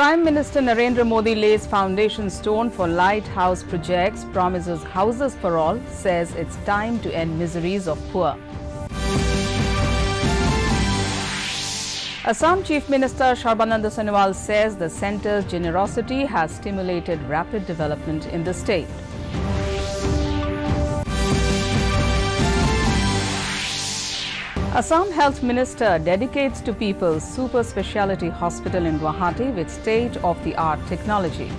Prime Minister Narendra Modi lays foundation stone for lighthouse projects, promises houses for all, says it's time to end miseries of poor. Assam Chief Minister Sarbananda Sonowal says the centre's generosity has stimulated rapid development in the state. Assam Health Minister dedicates to people super speciality hospital in Guwahati with state-of-the-art technology.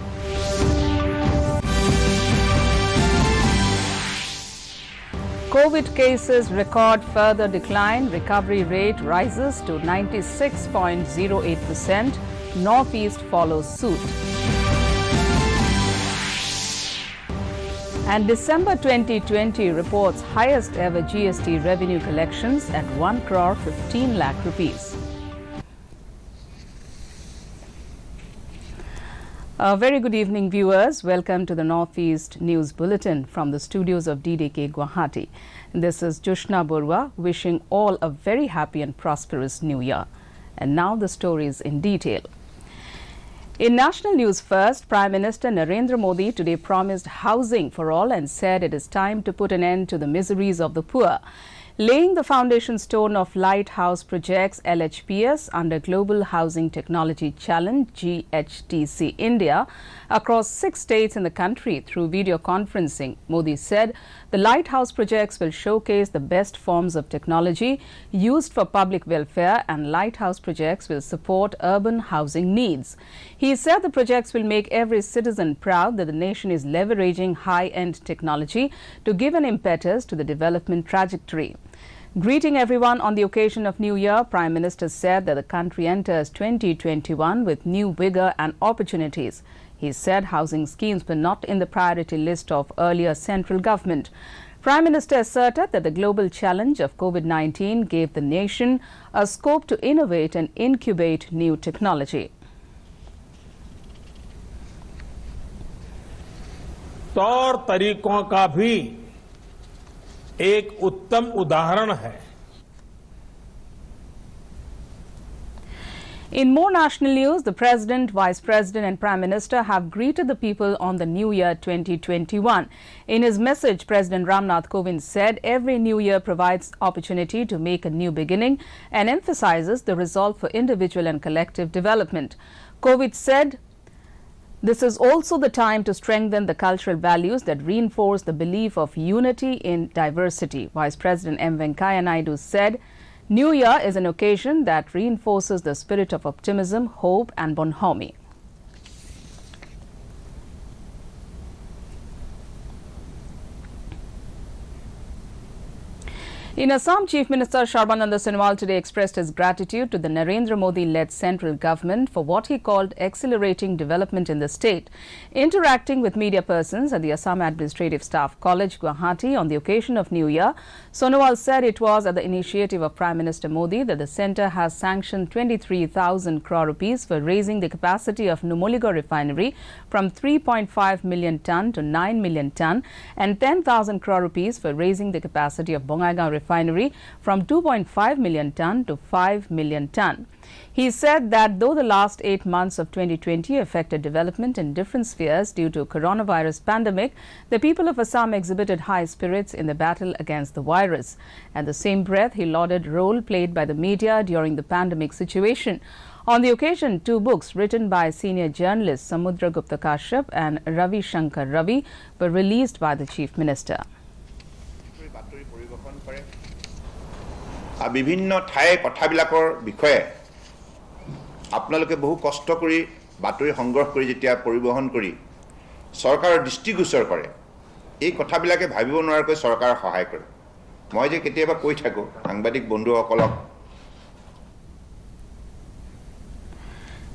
COVID cases record further decline. Recovery rate rises to 96.08%. Northeast follows suit. And December 2020 reports highest ever GST revenue collections at 1 crore 15 lakh rupees. A very good evening, viewers. Welcome to the Northeast News Bulletin from the studios of DDK Guwahati. This is Jushna Burwa wishing all a very happy and prosperous new year. And now the stories in detail. In national news first, Prime Minister Narendra Modi today promised housing for all and said it is time to put an end to the miseries of the poor. Laying the foundation stone of Lighthouse Projects LHPS under Global Housing Technology Challenge GHTC India across 6 states in the country through video conferencing, Modi said the Lighthouse projects will showcase the best forms of technology used for public welfare, and Lighthouse projects will support urban housing needs. He said the projects will make every citizen proud that the nation is leveraging high-end technology to give an impetus to the development trajectory. Greeting everyone on the occasion of New Year, Prime Minister said that the country enters 2021 with new vigor and opportunities. He said housing schemes were not in the priority list of earlier central government. Prime Minister asserted that the global challenge of COVID-19 gave the nation a scope to innovate and incubate new technology. तौर तरीकों का भी एक उत्तम उदाहरण है. In more national news, the President, Vice President and Prime Minister have greeted the people on the New Year 2021. In his message, President Ramnath Kovind said every new year provides opportunity to make a new beginning and emphasizes the resolve for individual and collective development. Kovind said this is also the time to strengthen the cultural values that reinforce the belief of unity in diversity. Vice President M. Venkaiah Naidu said, New Year is an occasion that reinforces the spirit of optimism, hope and bonhomie. In Assam, Chief Minister Sarbananda Sonowal today expressed his gratitude to the Narendra Modi-led central government for what he called accelerating development in the state. Interacting with media persons at the Assam Administrative Staff College, Guwahati on the occasion of New Year, Sonowal said it was at the initiative of Prime Minister Modi that the centre has sanctioned 23,000 crore rupees for raising the capacity of Numaligarh refinery from 3.5 million ton to 9 million ton and 10,000 crore rupees for raising the capacity of Bongaigaon refinery from 2.5 million ton to 5 million ton. He said that though the last 8 months of 2020 affected development in different spheres due to coronavirus pandemic, the people of Assam exhibited high spirits in the battle against the virus. At the same breath, he lauded role played by the media during the pandemic situation. On the occasion, 2 books written by senior journalists Samudra Gupta Kashyap and Ravi Shankar Ravi were released by the Chief Minister. বিভিন্ন ঠাই কথাবিলাকৰ বিষয়ে আপোনালোকে বহু কষ্ট কৰি বাতৰি সংগ্ৰহ কৰি যেতিয়া পৰিবহন কৰি চৰকাৰৰ দৃষ্টিগোচৰ কৰে এই কথাবিলাকে ভাবিব নোৱাৰাকৈ চৰকাৰ সহায় কৰে মই যে কেতিয়াবা কৈ থাকো সাংবাদিক বন্ধুসকলক.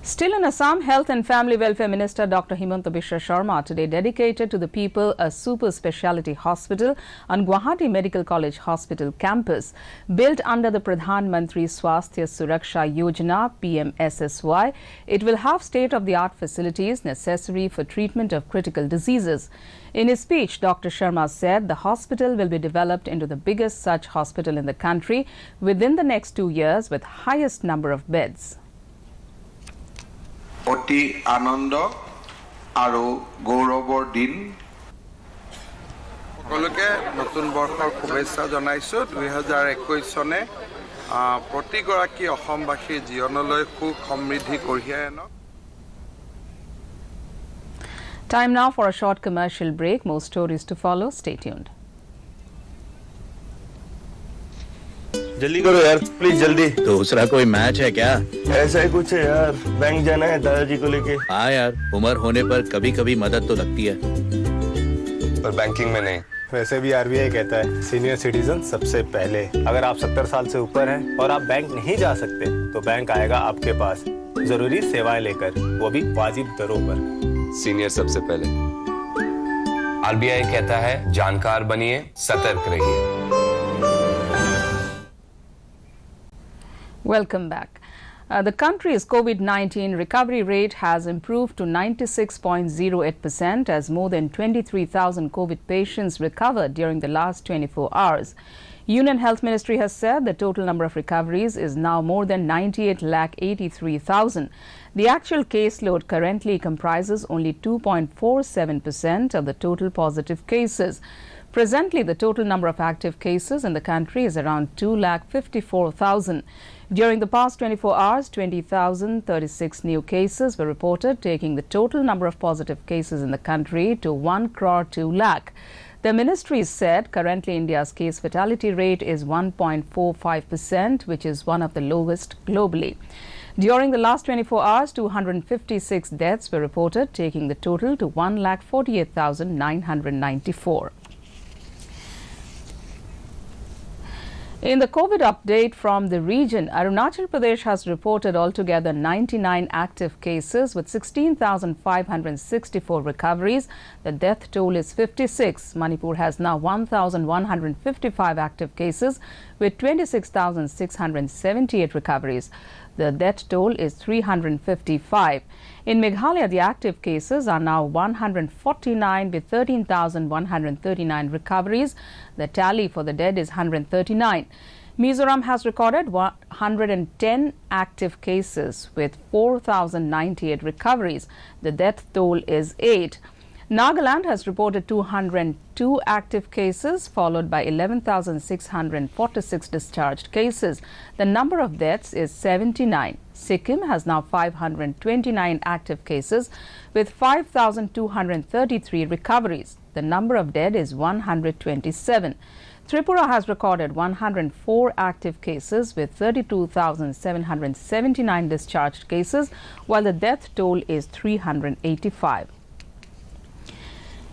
Still in Assam, Health and Family Welfare Minister Dr. Himanta Biswa Sharma today dedicated to the people a super speciality hospital on Guwahati Medical College Hospital campus. Built under the Pradhan Mantri Swasthya Suraksha Yojana PMSSY, it will have state-of-the-art facilities necessary for treatment of critical diseases. In his speech, Dr. Sharma said the hospital will be developed into the biggest such hospital in the country within the next 2 years with highest number of beds. অতি আনন্দ আৰু গৌৰৱৰ দিন সকলোকে নতুন বৰ্ষৰ শুভেচ্ছা জনাইছো 2021 চনে প্ৰতিগৰাকী অসমবাসীৰ জীৱনলৈ সুখ সমৃদ্ধি কঢ়িয়াই আনক Time now for a short commercial break. More stories to follow. Stay tuned. जल्दी करो यार प्लीज जल्दी दूसरा कोई मैच है क्या? ऐसा ही कुछ है यार बैंक जाना है दादाजी को लेके हाँ यार उम्र होने पर कभी कभी मदद तो लगती है पर बैंकिंग में नहीं वैसे भी आरबीआई कहता है सीनियर सिटीजन सबसे पहले अगर आप 70 साल से ऊपर हैं और आप बैंक नहीं जा सकते तो बैंक आएगा आपके पास जरूरी सेवाएं लेकर वो भी वाजिब दरों पर सीनियर सबसे पहले आरबीआई कहता है जानकार बनिए सतर्क रहिए Welcome back. The country's COVID-19 recovery rate has improved to 96.08% as more than 23,000 COVID patients recovered during the last 24 hours. Union Health Ministry has said the total number of recoveries is now more than 98,83,000. The actual caseload currently comprises only 2.47% of the total positive cases. Presently, the total number of active cases in the country is around 2,54,000. During the past 24 hours, 20,036 new cases were reported, taking the total number of positive cases in the country to 1,02 lakh. The ministry said currently India's case fatality rate is 1.45%, which is one of the lowest globally. During the last 24 hours, 256 deaths were reported, taking the total to 1,48,994. In the COVID update from the region, Arunachal Pradesh has reported altogether 99 active cases with 16,564 recoveries. The death toll is 56. Manipur has now 1,155 active cases with 26,678 recoveries. The death toll is 355. In Meghalaya, the active cases are now 149 with 13,139 recoveries. The tally for the dead is 139. Mizoram has recorded 110 active cases with 4,098 recoveries. The death toll is 8. Nagaland has reported 202 active cases, followed by 11,646 discharged cases. The number of deaths is 79. Sikkim has now 529 active cases with 5,233 recoveries. The number of dead is 127. Tripura has recorded 104 active cases with 32,779 discharged cases, while the death toll is 385.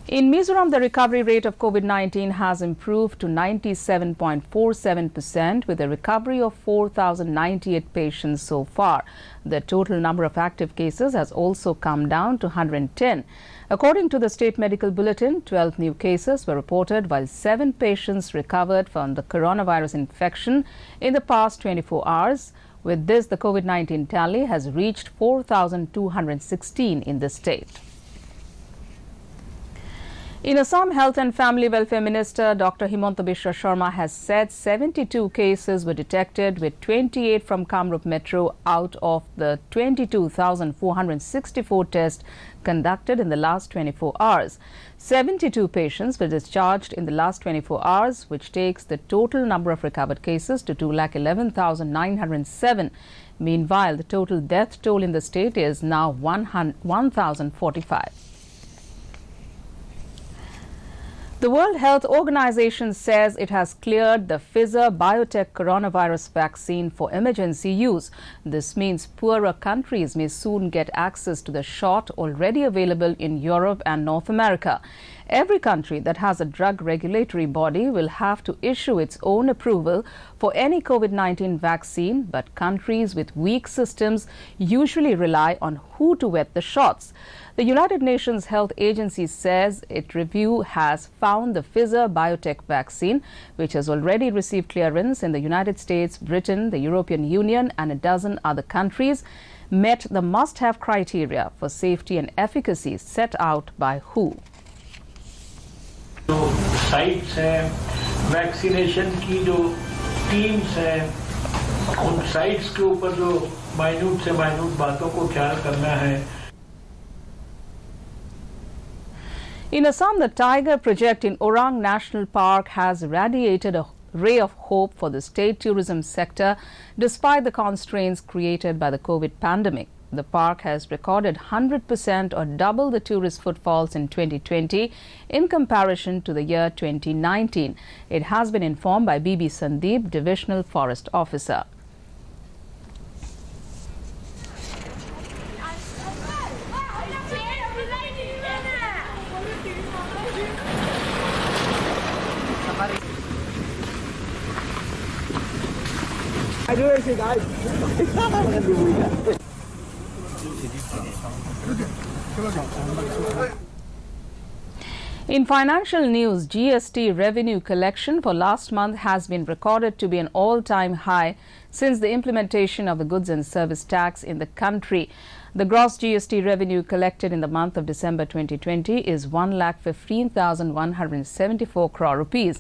In Mizoram, the recovery rate of COVID-19 has improved to 97.47% with a recovery of 4,098 patients so far. The total number of active cases has also come down to 110. According to the State Medical Bulletin, 12 new cases were reported while 7 patients recovered from the coronavirus infection in the past 24 hours. With this, the COVID-19 tally has reached 4,216 in the state. In Assam, Health and Family Welfare Minister Dr. Himanta Biswa Sharma has said 72 cases were detected, with 28 from Kamrup Metro out of the 22,464 tests conducted in the last 24 hours. 72 patients were discharged in the last 24 hours, which takes the total number of recovered cases to 2,11,907. Meanwhile, the total death toll in the state is now 1,045. The World Health Organization says it has cleared the Pfizer BioNTech coronavirus vaccine for emergency use. This means poorer countries may soon get access to the shot already available in Europe and North America. Every country that has a drug regulatory body will have to issue its own approval for any COVID-19 vaccine, but countries with weak systems usually rely on who to get the shots. The United Nations Health Agency says its review has found the Pfizer BioNTech vaccine, which has already received clearance in the United States, Britain, the European Union and a dozen other countries, met the must-have criteria for safety and efficacy set out by WHO. जो sites हैं, vaccination की जो teams हैं, उन sites के ऊपर जो minute से माइन्यूट बातों को ख्याल करना है। In Assam, the Tiger project in Orang National Park has radiated a ray of hope for the state tourism sector despite the constraints created by the COVID pandemic. The park has recorded 100% or double the tourist footfalls in 2020 in comparison to the year 2019. It has been informed by B.B. Sandeep, Divisional Forest Officer. In financial news, GST revenue collection for last month has been recorded to be an all-time high since the implementation of the goods and service tax in the country. The gross GST revenue collected in the month of December 2020 is 1,15,174 crore rupees.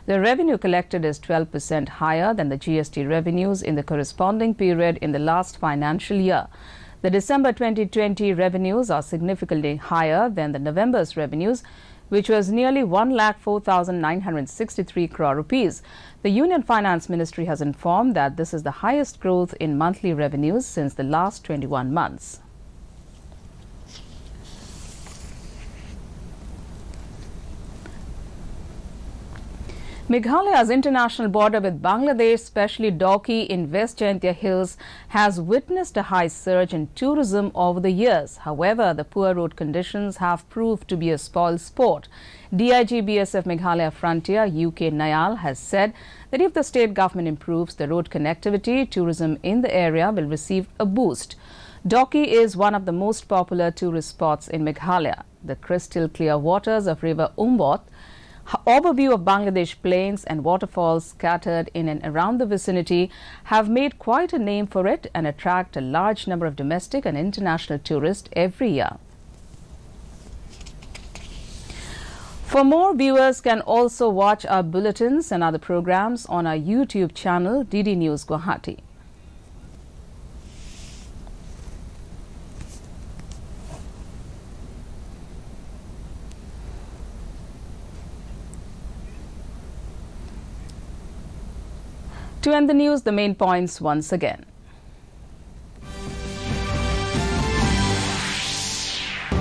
The revenue collected is 12% higher than the GST revenues in the corresponding period in the last financial year. The December 2020 revenues are significantly higher than the November's revenues, which was nearly 1,04,963 crore rupees. The Union Finance Ministry has informed that this is the highest growth in monthly revenues since the last 21 months. Meghalaya's international border with Bangladesh, especially Dauki in West Jaintia Hills, has witnessed a high surge in tourism over the years. However, the poor road conditions have proved to be a spoil sport. DIG BSF Meghalaya Frontier UK Nayal has said that if the state government improves the road connectivity, tourism in the area will receive a boost. Dauki is one of the most popular tourist spots in Meghalaya. The crystal clear waters of River Umbot, overview of Bangladesh plains and waterfalls scattered in and around the vicinity have made quite a name for it and attract a large number of domestic and international tourists every year. For more, viewers can also watch our bulletins and other programs on our YouTube channel, DD News Guwahati. To end the news, the main points once again.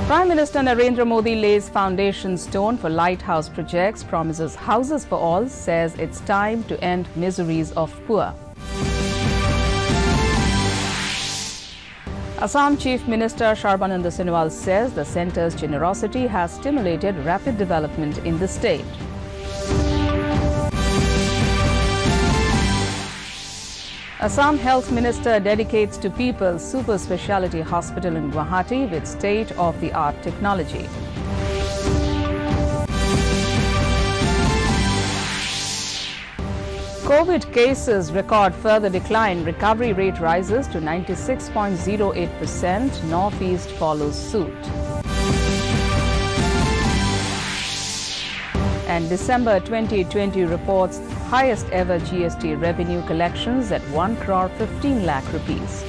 Prime Minister Narendra Modi lays foundation stone for lighthouse projects, promises houses for all, says it's time to end miseries of poor. Assam Chief Minister Sarbananda Sonowal says the centre's generosity has stimulated rapid development in the state. Assam Health Minister dedicates to people super speciality hospital in Guwahati with state-of-the-art technology. COVID cases record further decline. Recovery rate rises to 96.08%. Northeast follows suit. And December 2020 reports highest ever GST revenue collections at 1 crore 15 lakh rupees.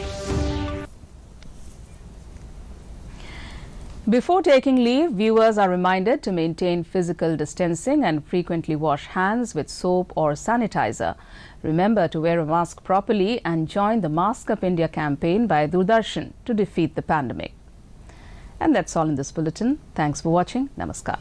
Before taking leave, viewers are reminded to maintain physical distancing and frequently wash hands with soap or sanitizer. Remember to wear a mask properly and join the Mask Up India campaign by Doordarshan to defeat the pandemic. And that's all in this bulletin. Thanks for watching. Namaskar.